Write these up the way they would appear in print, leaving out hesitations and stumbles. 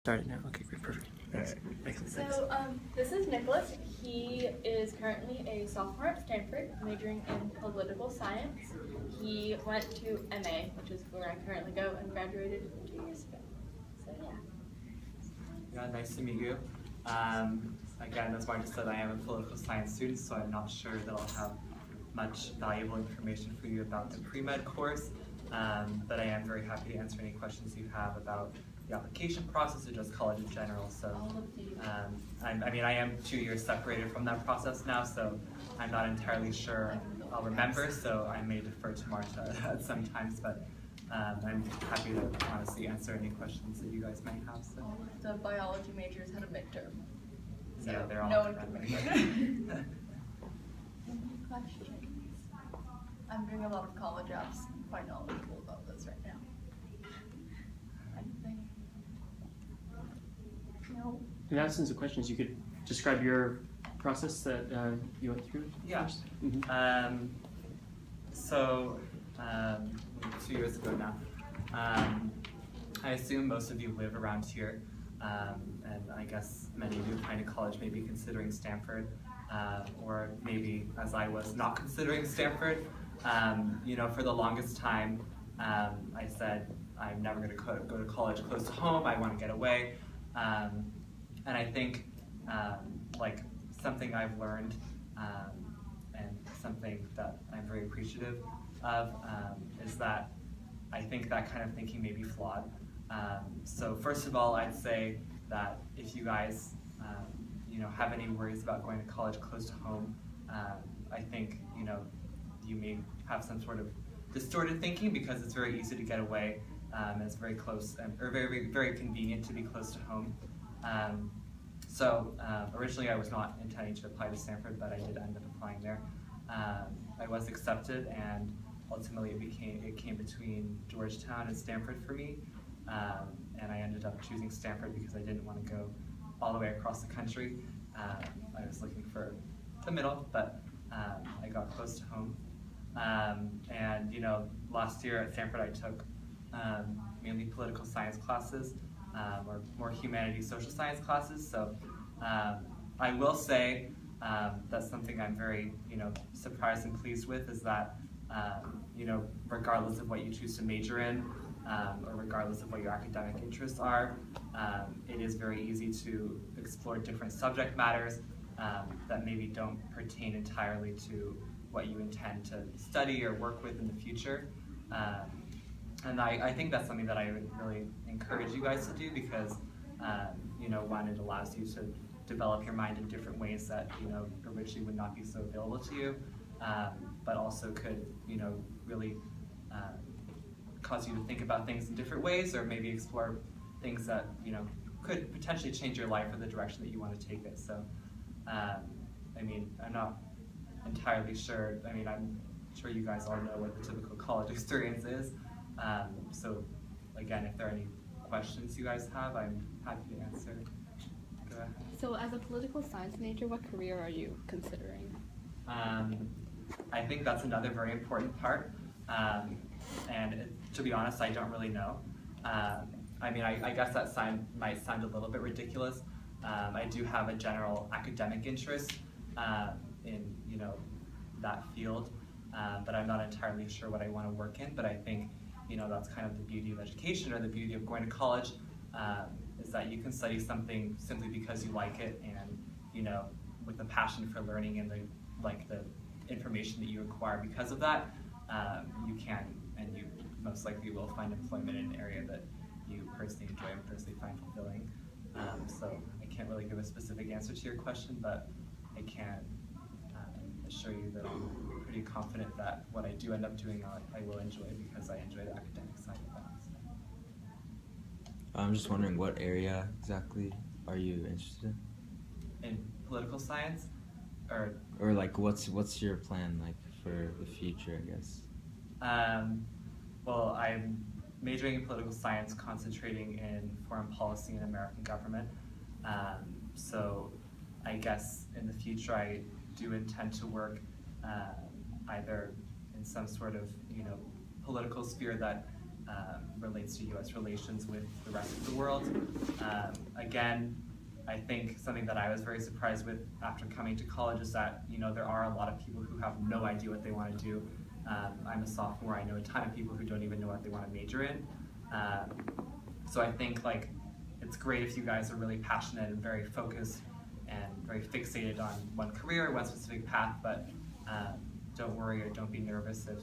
Started now. Okay, great, perfect. Thanks. Excellent. Thanks. So this is Nicholas. He is currently a sophomore at Stanford, majoring in political science. He went to MA, which is where I currently go, and graduated 2 years ago. So yeah. Yeah, nice to meet you. Again, as Marta said, I am a political science student, so I'm not sure that I'll have much valuable information for you about the pre-med course, but I am very happy to answer any questions you have about the application process or just college in general. So, I am 2 years separated from that process now, so I'm not entirely sure I'll remember, so I may defer to Marta at some times, but I'm happy to honestly answer any questions that you guys might have. So. All of the biology majors had a midterm. So yeah, they're all no one can remember. Any questions? I'm doing a lot of college apps. I'm quite knowledgeable about this right now. Anything? No. In the absence of questions, you could describe your process that you went through. Yeah. First. Mm-hmm. So 2 years ago now, I assume most of you live around here, and I guess many of you applying to college may be considering Stanford, or maybe, as I was, not considering Stanford. For the longest time, I said, I'm never going to go to college close to home, I want to get away. And I think something I've learned and something that I'm very appreciative of is that I think that kind of thinking may be flawed. So first of all, I'd say that if you guys have any worries about going to college close to home, I think you may have some sort of distorted thinking because it's very easy to get away. And it's very close or very, very convenient to be close to home. Originally I was not intending to apply to Stanford, but I did end up applying there. I was accepted, and ultimately it came between Georgetown and Stanford for me. And I ended up choosing Stanford because I didn't want to go all the way across the country. I was looking for the middle, but I got close to home. Last year at Stanford I took mainly political science classes, or more humanities, social science classes. So I will say that's something I'm very surprised and pleased with, is that regardless of what you choose to major in, or regardless of what your academic interests are, it is very easy to explore different subject matters that maybe don't pertain entirely to what you intend to study or work with in the future. And I think that's something that I would really encourage you guys to do because, one, it allows you to develop your mind in different ways that, originally would not be so available to you, but also could, really cause you to think about things in different ways, or maybe explore things that, could potentially change your life or the direction that you want to take it. So, I'm not entirely sure. I'm sure you guys all know what the typical college experience is. So again, if there are any questions you guys have, I'm happy to answer. Go ahead. So as a political science major, what career are you considering? I think that's another very important part. To be honest, I don't really know. I guess that might sound a little bit ridiculous. I do have a general academic interest in that field, but I'm not entirely sure what I want to work in. But I think that's kind of the beauty of education, or the beauty of going to college, is that you can study something simply because you like it, and with a passion for learning and the information that you acquire because of that, you can, and you most likely will, find employment in an area that you personally enjoy and personally find fulfilling. So I can't really give a specific answer to your question, but I can assure you that I'm pretty confident that what I do end up doing I will enjoy, because I enjoy the academic side of that. I'm just wondering, what area exactly are you interested in? In political science, or what's your plan for the future, I guess? Well, I'm majoring in political science, concentrating in foreign policy and American government. So I guess in the future I do intend to work either in some sort of political sphere that relates to U.S. relations with the rest of the world. Again, I think something that I was very surprised with after coming to college is that, you know, there are a lot of people who have no idea what they want to do. I'm a sophomore. I know a ton of people who don't even know what they want to major in. So I think like it's great if you guys are really passionate and very focused and very fixated on one career, one specific path, but don't worry or don't be nervous if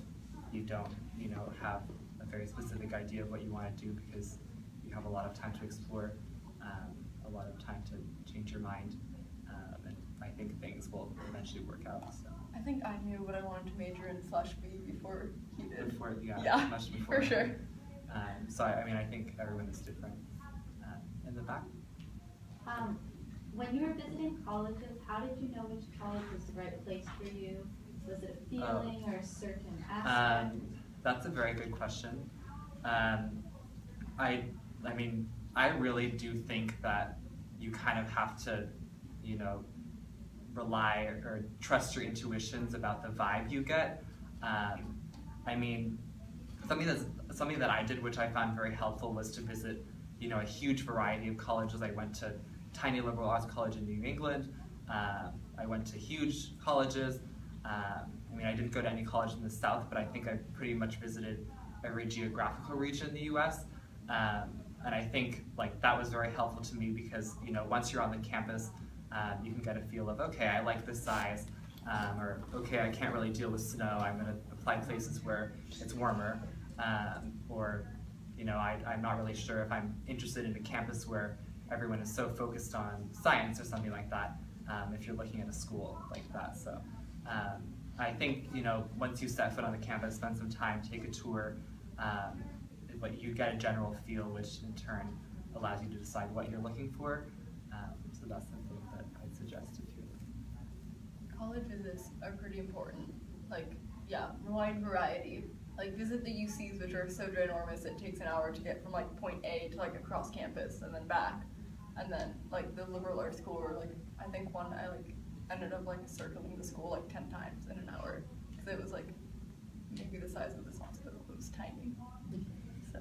you don't, you know, have a very specific idea of what you want to do, because you have a lot of time to explore, a lot of time to change your mind, and I think things will eventually work out. So. I think I knew what I wanted to major in /B before he did. Before, Yeah, much before. for sure. So I mean, I think everyone is different. In the back? When you were visiting colleges, how did you know which college was the right place for you? Was it a feeling or a certain aspect? That's a very good question. I mean, I really do think that you kind of have to, you know, rely or trust your intuitions about the vibe you get. I mean, something that I did, which I found very helpful, was to visit, you know, a huge variety of colleges. I went to tiny liberal arts college in New England. I went to huge colleges. I mean, I didn't go to any college in the South, but I think I pretty much visited every geographical region in the U.S. And I think like that was very helpful to me because, you know, once you're on the campus, you can get a feel of, okay, I like this size, or okay, I can't really deal with snow. I'm going to apply places where it's warmer, or, you know, I'm not really sure if I'm interested in a campus where everyone is so focused on science or something like that, if you're looking at a school like that. So I think, you know, once you set foot on the campus, spend some time, take a tour, but you get a general feel, which in turn allows you to decide what you're looking for. So that's something that I'd suggest if you're looking. College visits are pretty important. Like, yeah, wide variety. Like, visit the UCs, which are so ginormous it takes an hour to get from like point A to like across campus and then back. And then like the liberal arts school, or like I think one I like ended up like circling the school like 10 times in an hour because it was like maybe the size of this hospital. It was tiny. So.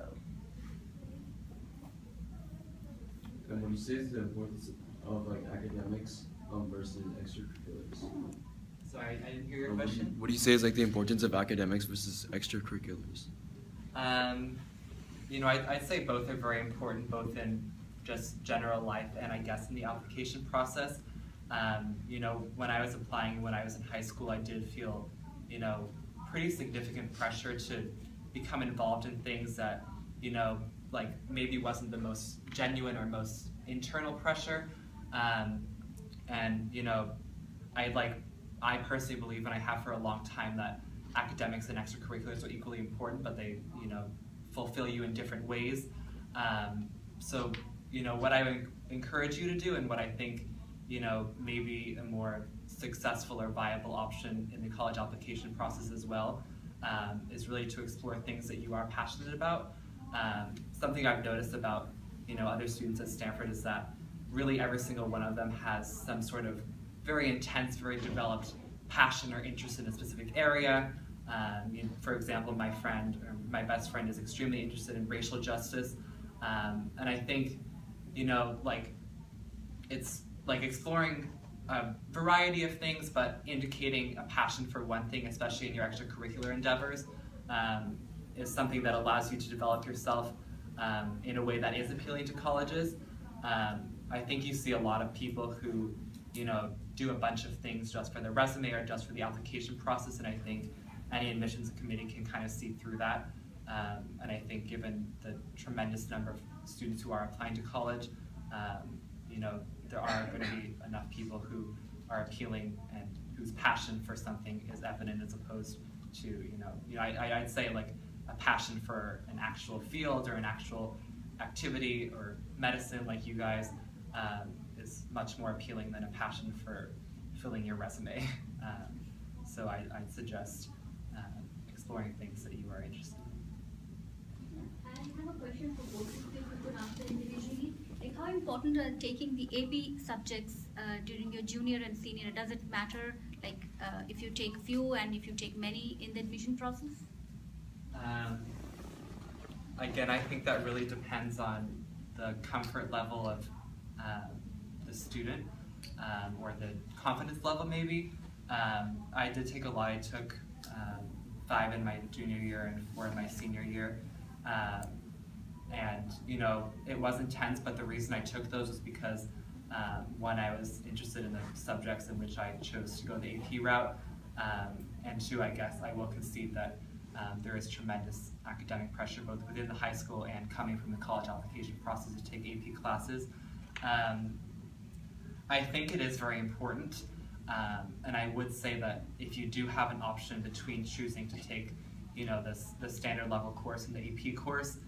Would you say the importance of like academics versus extracurriculars? Sorry, I didn't hear your question. What do you say is like the importance of academics versus extracurriculars? You know, I'd say both are very important, both in just general life and I guess in the application process. You know, when I was applying, when I was in high school, I did feel, you know, pretty significant pressure to become involved in things that, you know, like maybe wasn't the most genuine or most internal pressure. And, you know, I personally believe, and I have for a long time, that academics and extracurriculars are equally important, but they, you know, fulfill you in different ways. So, you know, what I would encourage you to do, and what I think, you know, maybe a more successful or viable option in the college application process as well, is really to explore things that you are passionate about. Something I've noticed about, you know, other students at Stanford is that really every single one of them has some sort of very intense, very developed passion or interest in a specific area. You know, for example, my best friend is extremely interested in racial justice. And I think, you know, like, it's like exploring a variety of things, but indicating a passion for one thing, especially in your extracurricular endeavors, is something that allows you to develop yourself in a way that is appealing to colleges. I think you see a lot of people who, you know, do a bunch of things just for their resume or just for the application process, and I think any admissions committee can kind of see through that. And I think given the tremendous number of students who are applying to college, you know, there are going to be enough people who are appealing and whose passion for something is evident, as opposed to, you know, I'd say like a passion for an actual field or an actual activity or medicine like you guys is much more appealing than a passion for filling your resume. So I'd suggest exploring things that you are interested in. I have a question for both of you who could answer individually. Like, how important are taking the AP subjects during your junior and senior? Does it matter, like, if you take few and if you take many in the admission process? Again, I think that really depends on the comfort level of the student, or the confidence level maybe. I did take a lot. I took 5 in my junior year and 4 in my senior year. And you know, it was intense, but the reason I took those was because one, I was interested in the subjects in which I chose to go the AP route, and 2, I guess I will concede that there is tremendous academic pressure both within the high school and coming from the college application process to take AP classes. I think it is very important, and I would say that if you do have an option between choosing to take, you know, the standard level course and the AP course,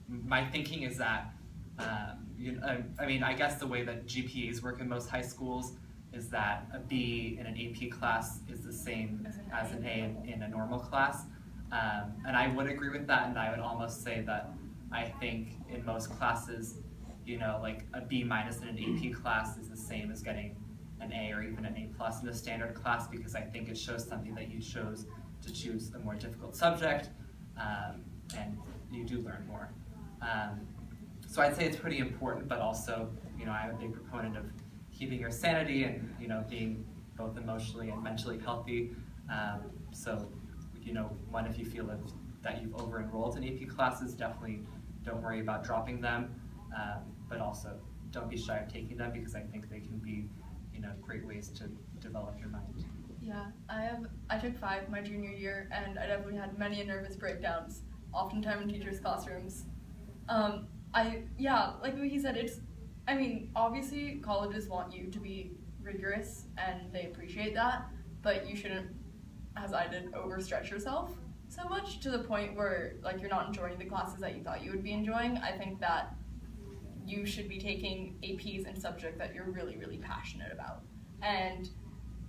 my thinking is that, I mean, I guess the way that GPAs work in most high schools is that a B in an AP class is the same as an A in a normal class. And I would agree with that, and I would almost say that I think in most classes, you know, like a B- in an AP class is the same as getting an A or even an A+ in a standard class, because I think it shows something that you chose to choose a more difficult subject, and you do learn more. So I'd say it's pretty important, but also, you know, I'm a big proponent of keeping your sanity and, you know, being both emotionally and mentally healthy. So, you know, one, if you feel that you've over-enrolled in AP classes, definitely don't worry about dropping them, but also don't be shy of taking them, because I think they can be, you know, great ways to develop your mind. Yeah, I took 5 my junior year, and I definitely had many nervous breakdowns, oftentimes in teachers' classrooms. Like what he said, I mean, obviously colleges want you to be rigorous, and they appreciate that, but you shouldn't, as I did, overstretch yourself so much to the point where, like, you're not enjoying the classes that you thought you would be enjoying. I think that you should be taking APs in subject that you're really, really passionate about. And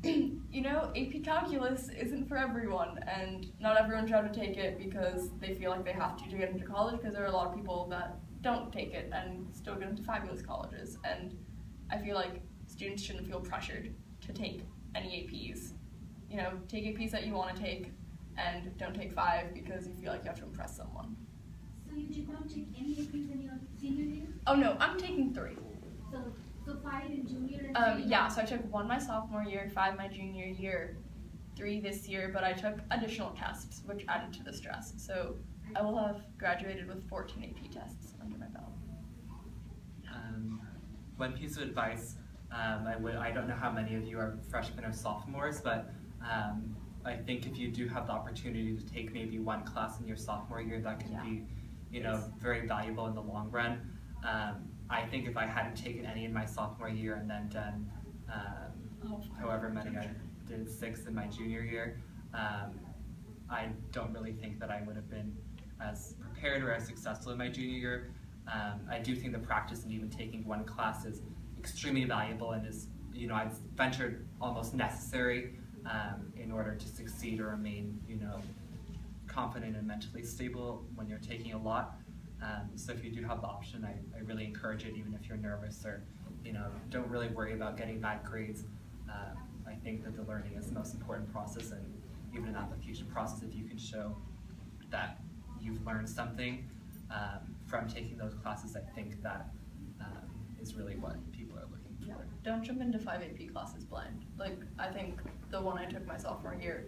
you know, AP Calculus isn't for everyone, and not everyone tries to take it because they feel like they have to get into college, because there are a lot of people that don't take it and still get into fabulous colleges. And I feel like students shouldn't feel pressured to take any APs. You know, take APs that you want to take, and don't take 5 because you feel like you have to impress someone. So you did not take any APs in your senior year? Oh no, I'm taking 3. So 5 in junior and senior? Yeah, so I took 1 my sophomore year, 5 my junior year, 3 this year, but I took additional tests, which added to the stress. So I will have graduated with 14 AP tests under my belt. One piece of advice, I don't know how many of you are freshmen or sophomores, but I think if you do have the opportunity to take maybe 1 class in your sophomore year, that can be, you know, very valuable in the long run. I think if I hadn't taken any in my sophomore year and then done however many I did 6 in my junior year, I don't really think that I would have been as prepared or as successful in my junior year. I do think the practice in even taking 1 class is extremely valuable and is, you know, I've ventured almost necessary in order to succeed or remain, you know, confident and mentally stable when you're taking a lot. So if you do have the option, I really encourage it, even if you're nervous or, you know, don't really worry about getting bad grades. I think that the learning is the most important process, and even an application process, if you can show that you've learned something from taking those classes, I think that is really what people are looking for. Yeah. Don't jump into 5 AP classes blind. Like, I think the one I took my sophomore year,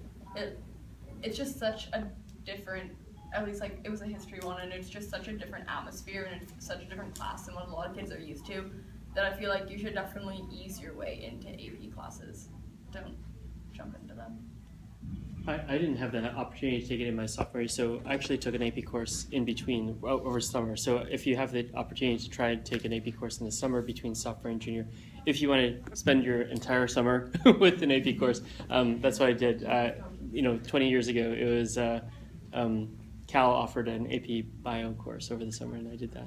it's just such a different, at least like it was a history one, and it's just such a different atmosphere, and it's such a different class than what a lot of kids are used to, that I feel like you should definitely ease your way into AP classes. Don't jump into them. I didn't have the opportunity to take it in my sophomore year, so I actually took an AP course in between over summer. So if you have the opportunity to try and take an AP course in the summer between sophomore and junior, if you want to spend your entire summer with an AP course, that's what I did. You know, 20 years ago, it was Cal offered an AP bio course over the summer, and I did that.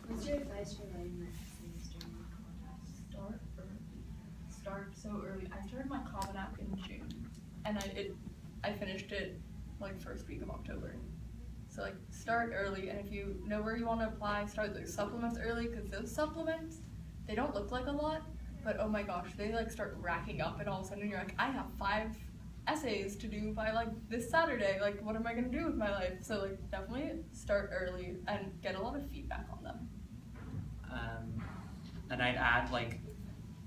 What's your advice for writing your essays during the contest? Start so early. I started my Common App in June, and I finished it like first week of October. So like start early, and if you know where you want to apply, start those supplements early, because those supplements, they don't look like a lot, but oh my gosh, they like start racking up, and all of a sudden you're like, I have 5 essays to do by like this Saturday. Like, what am I gonna do with my life? So like, definitely start early and get a lot of feedback on them. And I'd add, like,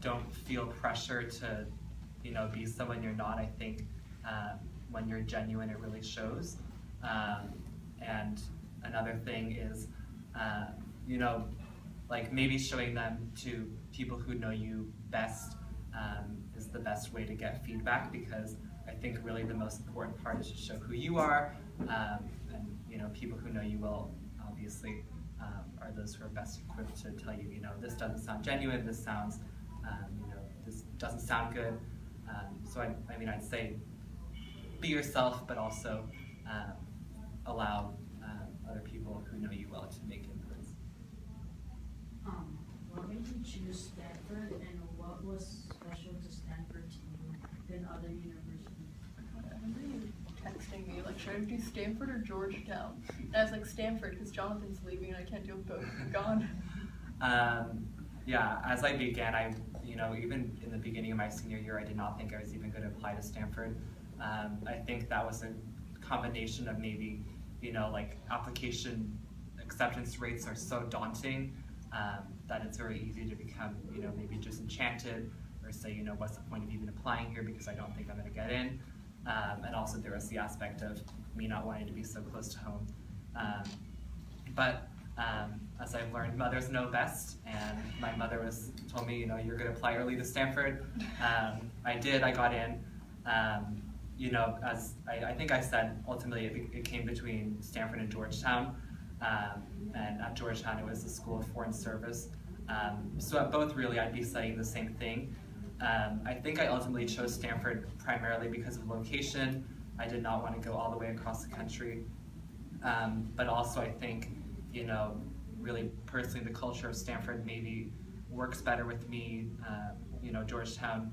don't feel pressure to, you know, be someone you're not. I think when you're genuine, it really shows. And another thing is, you know, like maybe showing them to people who know you best is the best way to get feedback, because I think really the most important part is to show who you are, and you know, people who know you well, obviously, are those who are best equipped to tell you, you know, this doesn't sound genuine, this sounds, you know, this doesn't sound good. So I mean, I'd say be yourself, but also allow other people who know you well to make inputs. What made you choose Stanford, and what was special to Stanford to you than other universities? I remember you texting me, like, should I do Stanford or Georgetown? And I was like, Stanford, because Jonathan's leaving and I can't deal with both of them gone. Yeah, as I began, you know, even in the beginning of my senior year, I did not think I was even going to apply to Stanford. I think that was a combination of maybe, you know, like application acceptance rates are so daunting that it's very easy to become, you know, maybe disenchanted or say, you know, what's the point of even applying here because I don't think I'm going to get in. And also there was the aspect of me not wanting to be so close to home. But as I've learned, mothers know best, and my mother told me, you know, you're going to apply early to Stanford. I did, I got in. You know, as I think I said, ultimately it came between Stanford and Georgetown. And at Georgetown, it was the School of Foreign Service. So at both, really, I'd be studying the same thing. I think I ultimately chose Stanford primarily because of location. I did not want to go all the way across the country. But also, I think, you know, really personally, the culture of Stanford maybe works better with me. You know, Georgetown,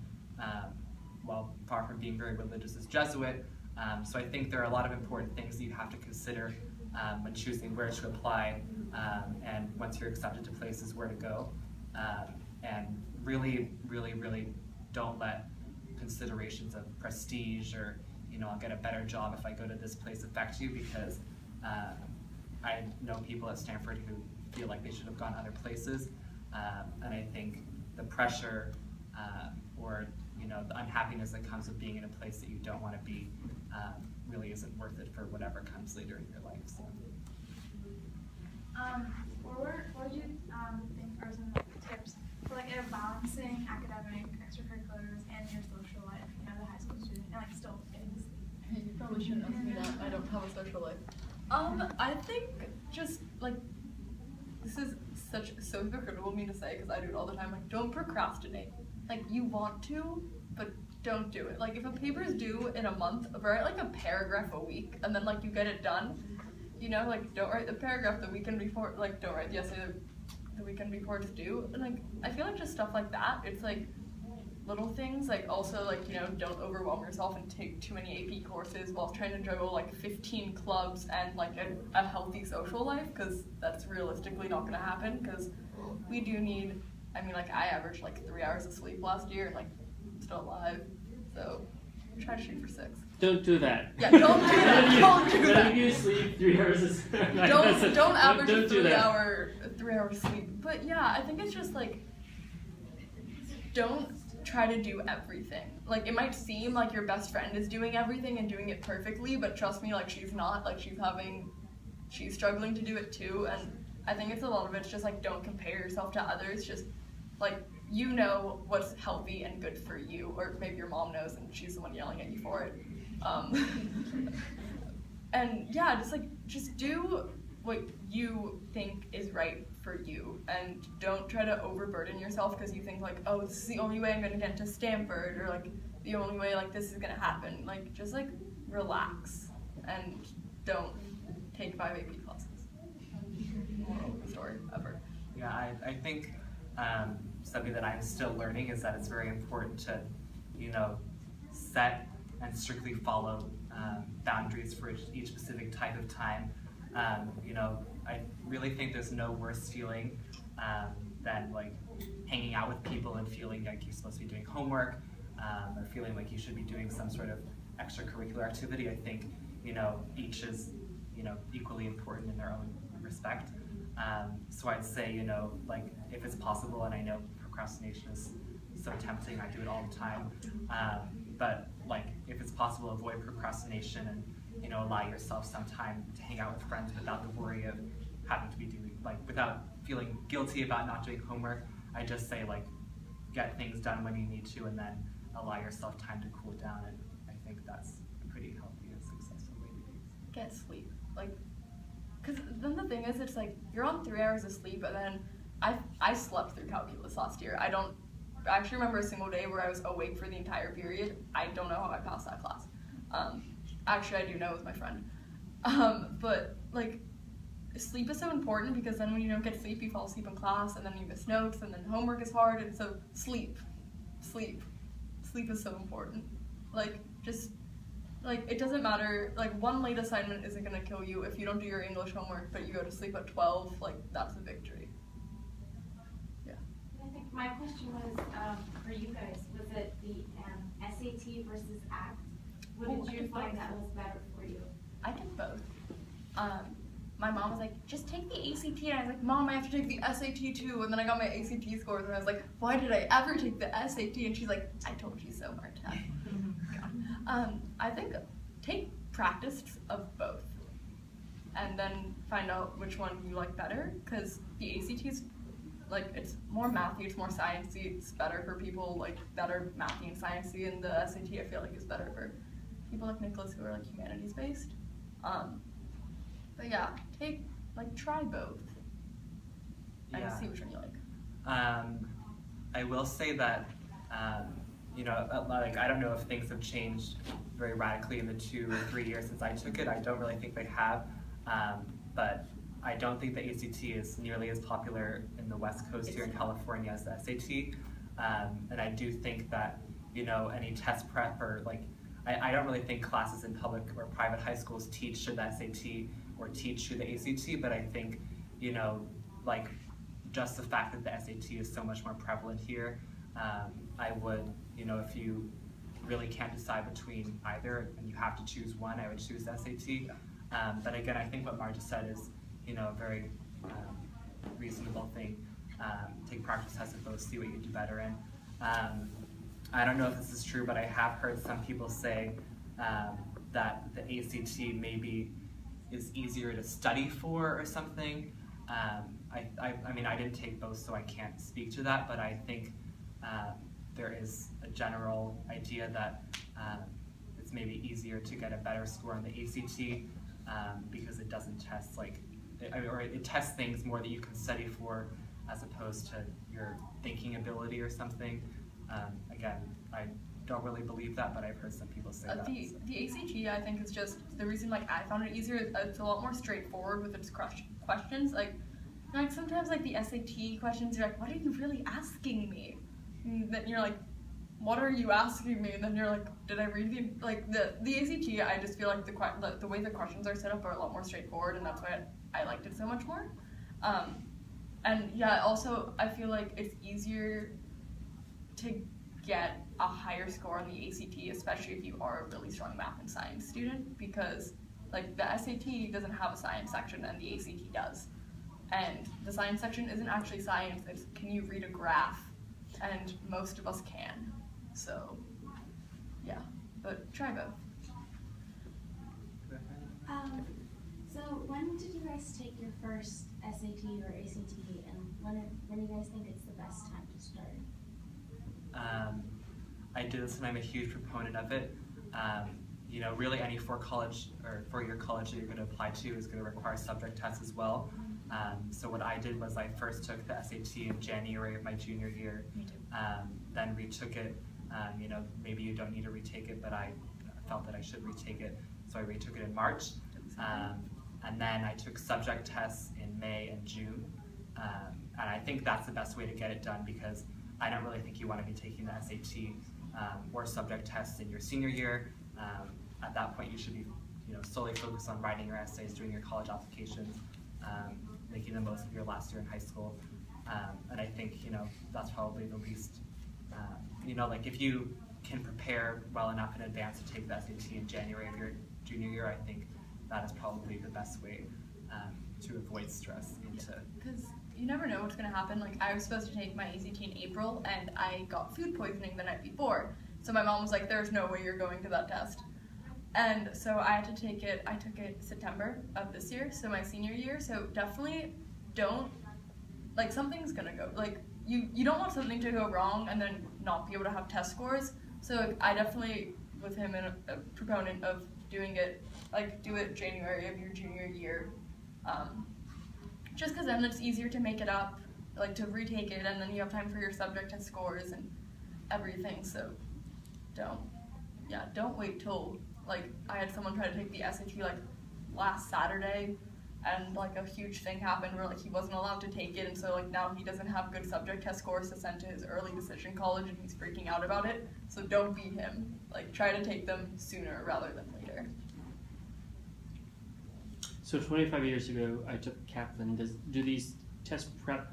well, far from being very religious, is Jesuit. So I think there are a lot of important things that you have to consider when choosing where to apply, and once you're accepted to places, where to go. And really, really, really don't let considerations of prestige or, you know, I'll get a better job if I go to this place affect you, because I know people at Stanford who feel like they should have gone other places, and I think the pressure or, you know, the unhappiness that comes with being in a place that you don't want to be really isn't worth it for whatever comes later in your life. So. What do you think are some tips for like balancing academic, extracurriculars, and your social life, you know, the high school student, and like still getting to sleep? You probably shouldn't ask me that. I don't have a social life. I think just like, this is so hypocritical of me to say because I do it all the time. Like, don't procrastinate. Like, you want to, but don't do it. Like, if a paper is due in a month, write like a paragraph a week, and then like you get it done. You know, like, don't write the paragraph the weekend before. Like, don't write the essay the weekend before it's due. And like, I feel like just stuff like that. It's like little things. Like, also like, you know, don't overwhelm yourself and take too many AP courses while trying to juggle like 15 clubs and like a healthy social life, because that's realistically not going to happen. Because we do need. I mean, like, I averaged like 3 hours of sleep last year, and like, I'm still alive. So try to shoot for 6. Don't do that. Yeah, don't do that. Don't do that. If you sleep 3 hours, don't average don't a do 3 hour sleep. But yeah, I think it's just like, don't try to do everything. Like, it might seem like your best friend is doing everything and doing it perfectly, but trust me, like, she's not. Like, she's struggling to do it too. And I think it's a lot of it's just like, don't compare yourself to others. Just like, you know what's healthy and good for you, or maybe your mom knows and she's the one yelling at you for it. And yeah, just do what you think is right for you, and don't try to overburden yourself because you think like, oh, this is the only way I'm gonna get to Stanford, or like the only way like this is gonna happen. Like, just like relax and don't take 5 AP classes. Moral of the story ever. Yeah, I think something that I'm still learning is that it's very important to, you know, set and strictly follow boundaries for each specific type of time. You know, I really think there's no worse feeling than like hanging out with people and feeling like you're supposed to be doing homework, or feeling like you should be doing some sort of extracurricular activity. I think, each is, equally important in their own respect. So I'd say, like if it's possible, and I know procrastination is so tempting, I do it all the time, but like if it's possible, avoid procrastination and, allow yourself some time to hang out with friends without the worry of having to be doing, like without feeling guilty about not doing homework. I just say like, get things done when you need to, and then allow yourself time to cool down, and I think that's a pretty healthy and successful way to do it. Get sleep. Like, because then the thing is, it's like, you're on 3 hours of sleep, and then I slept through calculus last year. I actually remember a single day where I was awake for the entire period. I don't know how I passed that class. Actually, I do know, it was my friend. But like, sleep is so important, because then when you don't get sleep, you fall asleep in class, and then you miss notes, and then homework is hard, and so sleep is so important. Like, just, like, it doesn't matter, like, one late assignment isn't gonna kill you if you don't do your English homework, but you go to sleep at 12, like, that's a victory. Yeah. I think my question was, for you guys, was it the SAT versus ACT? What did you find that was better for you? I did both. My mom was like, just take the ACT, and I was like, Mom, I have to take the SAT too, and then I got my ACT scores, and I was like, why did I ever take the SAT? And she's like, I told you so, Marta. I think take practice of both, and then find out which one you like better, because the ACT is, like, it's more mathy, it's more sciencey, it's better for people, like, that are mathy and sciencey, and the SAT, I feel like, is better for people like Nicholas who are, like, humanities-based. But yeah, try both and see which one you like. I will say that, like, I don't know if things have changed very radically in the 2 or 3 years since I took it. I don't really think they have, but I don't think the ACT is nearly as popular in the West Coast here in California as the SAT, and I do think that, any test prep or like, I don't really think classes in public or private high schools teach to the SAT or teach to the ACT, but I think, like, just the fact that the SAT is so much more prevalent here, I would, if you really can't decide between either and you have to choose one, I would choose the SAT. But again, I think what Marta said is, a very reasonable thing. Take practice tests of both, see what you do better in. I don't know if this is true, but I have heard some people say that the ACT maybe is easier to study for or something. I mean, I didn't take both, so I can't speak to that, but I think there is a general idea that it's maybe easier to get a better score on the ACT because it doesn't test, like, or it tests things more that you can study for as opposed to your thinking ability or something. Again, I don't really believe that, but I've heard some people say that. The ACT, I think, is just the reason, like, I found it easier. It's a lot more straightforward with its questions. Like sometimes, like, the SAT questions, you're like, what are you really asking me? And then you're like, what are you asking me? And then you're like, did I read the, like, the ACT, I just feel like the way the questions are set up are a lot more straightforward, and that's why I liked it so much more. And yeah, also, I feel like it's easier to get a higher score on the ACT, especially if you are a really strong math and science student, because, like, the SAT doesn't have a science section and the ACT does. And the science section isn't actually science, it's can you read a graph? And most of us can. So, yeah, but try both. So when did you guys take your first SAT or ACT, and when do you guys think it's the best time to start? I did this, and I'm a huge proponent of it. Really any four-year college that you're going to apply to is going to require subject tests as well. So what I did was I first took the SAT in January of my junior year, then retook it. Maybe you don't need to retake it, but I felt that I should retake it, so I retook it in March. And then I took subject tests in May and June. And I think that's the best way to get it done, because I don't really think you want to be taking the SAT or subject tests in your senior year. At that point, you should be solely focused on writing your essays, doing your college applications, making the most of your last year in high school. And I think that's probably the least, like, if you can prepare well enough in advance to take the SAT in January of your junior year, I think that is probably the best way to avoid stress into. Because you never know what's going to happen. Like, I was supposed to take my ACT in April, and I got food poisoning the night before. So my mom was like, there's no way you're going to that test. And so I had to take it, I took it September of this year, so my senior year. So definitely don't, like, something's going to go, like, you don't want something to go wrong and then not be able to have test scores. So I definitely, with him, am a proponent of doing it, like, do it January of your junior year. Just because then it's easier to make it up, like, to retake it, and then you have time for your subject test scores and everything. So don't wait till, like, I had someone try to take the SAT like last Saturday, and like a huge thing happened where like he wasn't allowed to take it, and so like now he doesn't have good subject test scores to send to his early decision college, and he's freaking out about it. So don't be him. Like, try to take them sooner rather than later. So 25 years ago, I took Kaplan. Do these test prep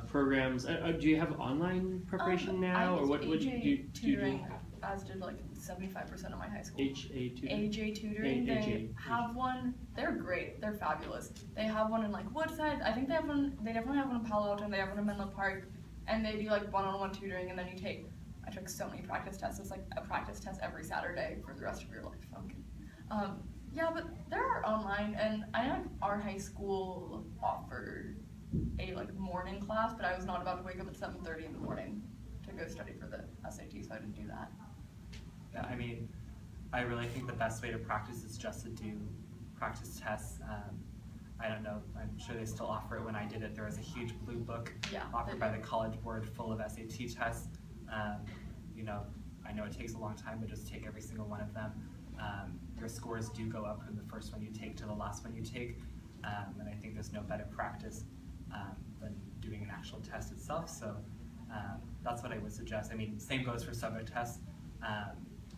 programs, do you have online preparation now, or what do you do? As did like 75% of my high school. HA tutoring? AJ tutoring, they have one. They're great. They're fabulous. They have one in like Woodside. I think they have one. They definitely have one in Palo Alto, and they have one in Menlo Park. And they do like one-on-one tutoring, and then you take. I took so many practice tests. It's like a practice test every Saturday for the rest of your life. Okay. Yeah, but there are online, and I know like our high school offered a like morning class, but I was not about to wake up at 7:30 in the morning to go study for the SAT, so I didn't do that. Yeah, I mean, I really think the best way to practice is just to do practice tests. I don't know, I'm sure they still offer it. When I did it, there was a huge blue book offered by the College Board full of SAT tests. You know, I know it takes a long time, but just take every single one of them. Your scores do go up from the first one you take to the last one you take, and I think there's no better practice than doing an actual test itself. So that's what I would suggest. I mean, same goes for subject tests.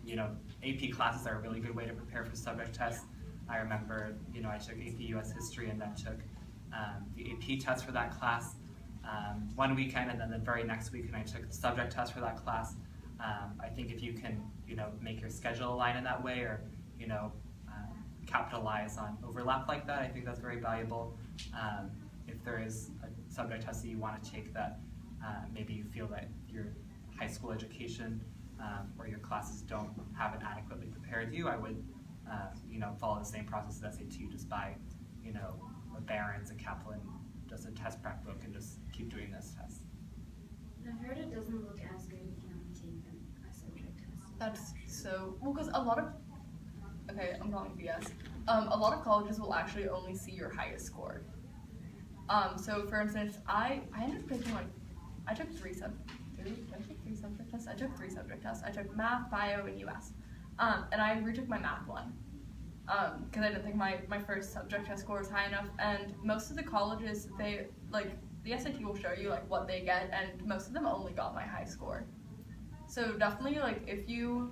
You know, AP classes are a really good way to prepare for subject tests. I remember, you know, I took AP US History and then took the AP test for that class one weekend, and then the very next weekend I took the subject test for that class. I think if you can, you know, make your schedule align in that way, or, you know, capitalize on overlap like that, I think that's very valuable. If there is a subject test that you want to take that maybe you feel that your high school education or your classes don't have it adequately prepared you, I would, you know, follow the same process as SAT, just buy, you know, a Barron's, a Kaplan, just a test prep book, and just keep doing those tests. I heard it doesn't look as good if you only take a subject test. That's so, well, because a lot of, okay, I'm calling BS. A lot of colleges will actually only see your highest score. So for instance, I ended up taking like, I took three subject tests. I took three subject tests. I took math, bio, and US. And I retook my math one. Because I didn't think my first subject test score was high enough. And most of the colleges, they, like, the SAT will show you like what they get, and most of them only got my high score. So definitely, like, if you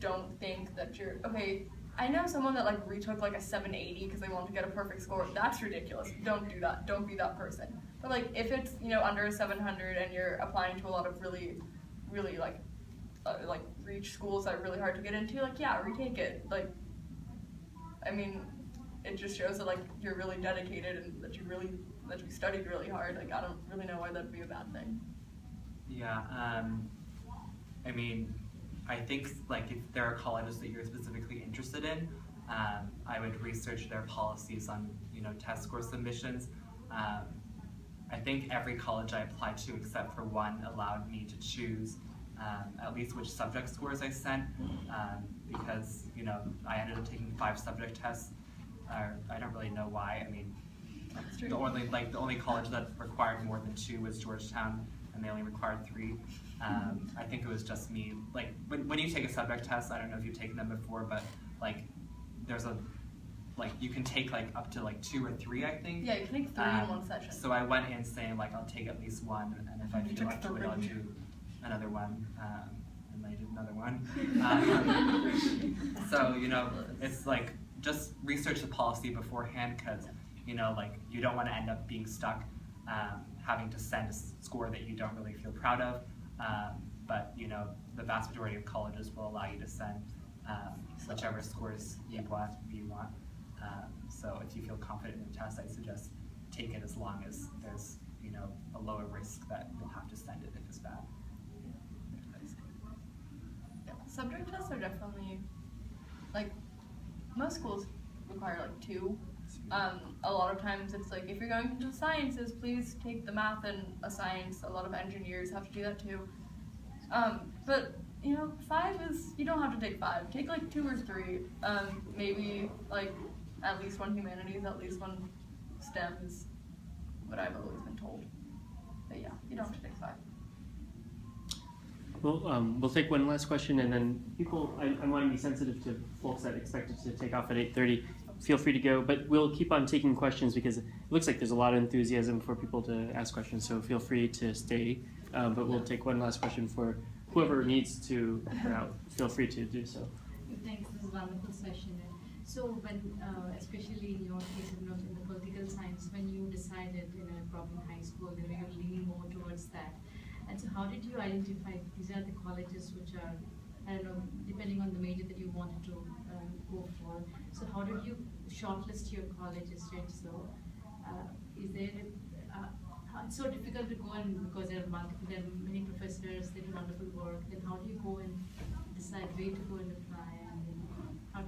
don't think that you're, okay, I know someone that like retook like a 780 because they wanted to get a perfect score. That's ridiculous. Don't do that. Don't be that person. But like, if it's, you know, under a 700 and you're applying to a lot of really like reach schools that are really hard to get into, like, yeah, retake it. Like, I mean, it just shows that like you're really dedicated and that you studied really hard. Like, I don't really know why that'd be a bad thing. Yeah, I mean, I think like if there are colleges that you're specifically interested in, I would research their policies on, you know, test score submissions. I think every college I applied to except for one allowed me to choose at least which subject scores I sent, because, you know, I ended up taking 5 subject tests. I don't really know why. I mean, the only college that required more than 2 was Georgetown, and they only required 3. I think it was just me. Like, when you take a subject test, I don't know if you've taken them before, but like, there's a, like, you can take like up to like 2 or 3, I think. Yeah, you can take 3 in one session. So I went in saying like, I'll take at least 1, and if I feel up to it, I'll do another one, and I did another one. So, you know, it's like, just research the policy beforehand, because, you know, like, you don't want to end up being stuck having to send a score that you don't really feel proud of. but you know, the vast majority of colleges will allow you to send whichever scores you want. So if you feel confident in the test, I suggest take it as long as there's, you know, a lower risk that you'll have to send it if it's bad. Yeah, subject tests are definitely, like, most schools require like 2. A lot of times it's like, if you're going into the sciences, please take the math and a science. A lot of engineers have to do that too. But you know, 5 is, you don't have to take 5. Take like 2 or 3. Maybe like at least 1 humanities, at least 1 STEM is what I've always been told. But yeah, you don't have to take 5. Well, we'll take one last question, and then people, I want to be sensitive to folks that expected to take off at 8:30. Feel free to go, but we'll keep on taking questions because it looks like there's a lot of enthusiasm for people to ask questions, so feel free to stay. But we'll take one last question for whoever needs to get out. Feel free to do so. Thanks, this is a wonderful session. So when, especially in your case, in the political science, when you decided, probably in high school, that you're leaning more towards that. And so how did you identify these are the colleges which are, I don't know, depending on the major that you wanted to go for. So how did you shortlist your colleges, right? So is there, it's so difficult to go in because there are many professors, they do wonderful work. Then how do you go and decide where to go and apply and how to?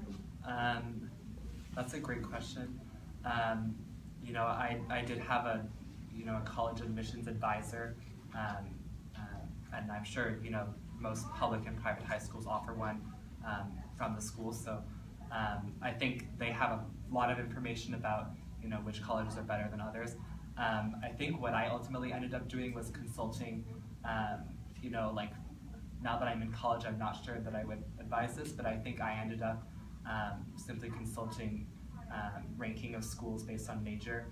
That's a great question. You know, I did have a college admissions advisor, and I'm sure most public and private high schools offer one from the school. So I think they have a lot of information about which colleges are better than others. I think what I ultimately ended up doing was consulting. Like now that I'm in college, I'm not sure that I would advise this, but I think I ended up simply consulting ranking of schools based on major.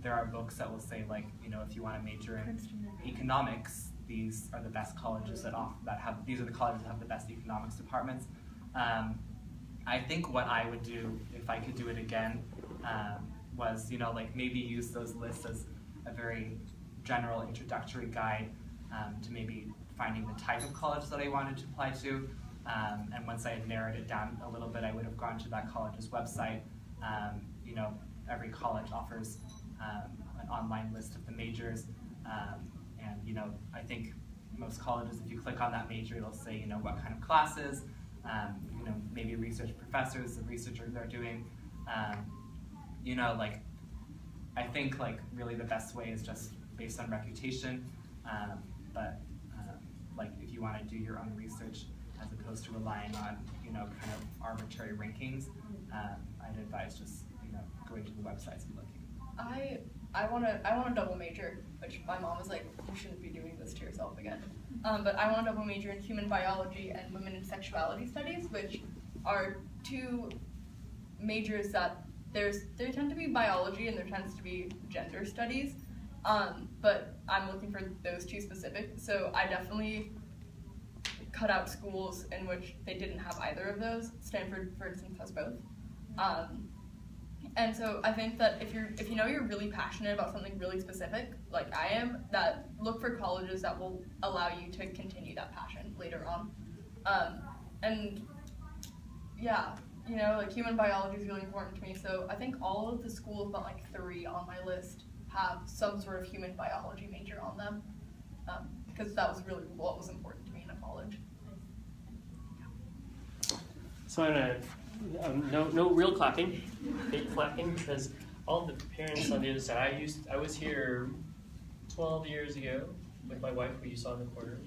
There are books that will say, like, if you want to major in economics, these are the best colleges these are the colleges that have the best economics departments. I think what I would do if I could do it again was, like maybe use those lists as a very general introductory guide to maybe finding the type of college that I wanted to apply to. And once I had narrowed it down a little bit, I would have gone to that college's website. Every college offers an online list of the majors, and I think most colleges, if you click on that major, it'll say what kind of classes, maybe research professors, the researchers are doing. Like I think like really the best way is just based on reputation, but like if you want to do your own research as opposed to relying on kind of arbitrary rankings, I'd advise just going to the websites and looking. I want to double major, which my mom was like, you shouldn't be doing this to yourself again. But I want to double major in human biology and women and sexuality studies, which are 2 majors that there tend to be biology and there tends to be gender studies, but I'm looking for those 2 specific. So I definitely cut out schools in which they didn't have either of those. Stanford, for instance, has both. And so I think that if you know you're really passionate about something really specific, like I am, that look for colleges that will allow you to continue that passion later on. And yeah, like human biology is really important to me. So I think all of the schools but like 3 on my list have some sort of human biology major on them, because that was really what was important to me in a college. So I'm gonna, no real clapping, fake clapping, because all the parents on the other side, I was here 12 years ago with my wife, who you saw in the corner,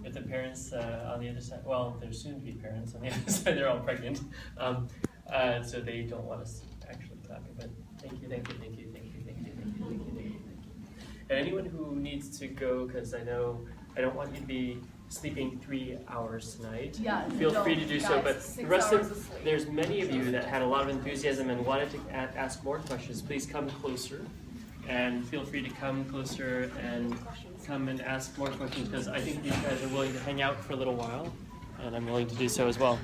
with the parents on the other side. Well, they're soon to be parents on the other side, they're all pregnant. So they don't want us actually clapping, but thank you. And anyone who needs to go, because I don't want you to be sleeping 3 hours tonight. Yeah, feel free to do so. But the rest of there's many of you that had a lot of enthusiasm and wanted to ask more questions. Please come closer, and feel free to come closer and come and ask more questions, because I think these guys are willing to hang out for a little while, and I'm willing to do so as well.